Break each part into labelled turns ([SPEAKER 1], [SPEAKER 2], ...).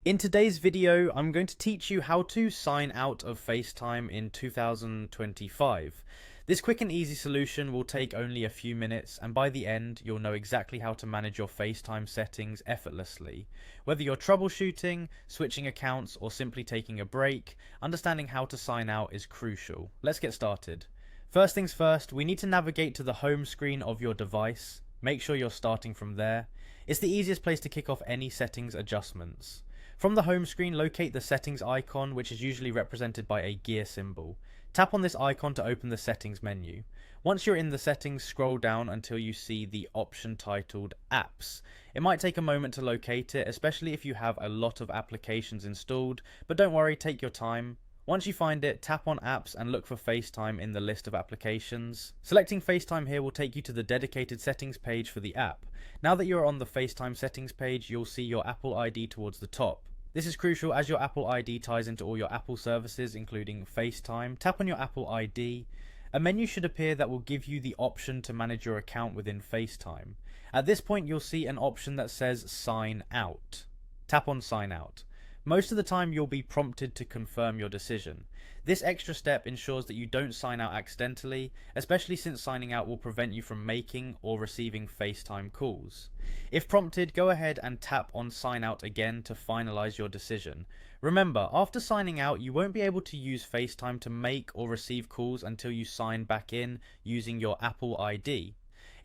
[SPEAKER 1] In today's video, I'm going to teach you how to sign out of FaceTime in 2025. This quick and easy solution will take only a few minutes, and by the end, you'll know exactly how to manage your FaceTime settings effortlessly. Whether you're troubleshooting, switching accounts, or simply taking a break, understanding how to sign out is crucial. Let's get started. First things first, we need to navigate to the home screen of your device. Make sure you're starting from there. It's the easiest place to kick off any settings adjustments. From the home screen, locate the settings icon, which is usually represented by a gear symbol. Tap on this icon to open the settings menu. Once you're in the settings, scroll down until you see the option titled Apps. It might take a moment to locate it, especially if you have a lot of applications installed, but don't worry, take your time. Once you find it, tap on Apps and look for FaceTime in the list of applications. Selecting FaceTime here will take you to the dedicated settings page for the app. Now that you're on the FaceTime settings page, you'll see your Apple ID towards the top. This is crucial as your Apple ID ties into all your Apple services, including FaceTime. Tap on your Apple ID. A menu should appear that will give you the option to manage your account within FaceTime. At this point, you'll see an option that says Sign Out. Tap on Sign Out. Most of the time, you'll be prompted to confirm your decision. This extra step ensures that you don't sign out accidentally, especially since signing out will prevent you from making or receiving FaceTime calls. If prompted, go ahead and tap on Sign Out again to finalize your decision. Remember, after signing out, you won't be able to use FaceTime to make or receive calls until you sign back in using your Apple ID.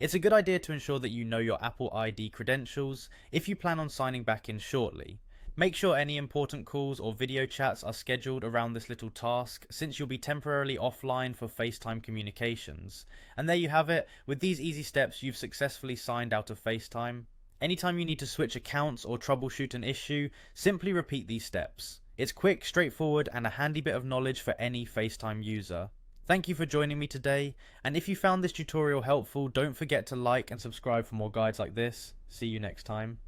[SPEAKER 1] It's a good idea to ensure that you know your Apple ID credentials if you plan on signing back in shortly. Make sure any important calls or video chats are scheduled around this little task, since you'll be temporarily offline for FaceTime communications. And there you have it. With these easy steps, you've successfully signed out of FaceTime. Anytime you need to switch accounts or troubleshoot an issue, simply repeat these steps. It's quick, straightforward, and a handy bit of knowledge for any FaceTime user. Thank you for joining me today, and if you found this tutorial helpful, don't forget to like and subscribe for more guides like this. See you next time.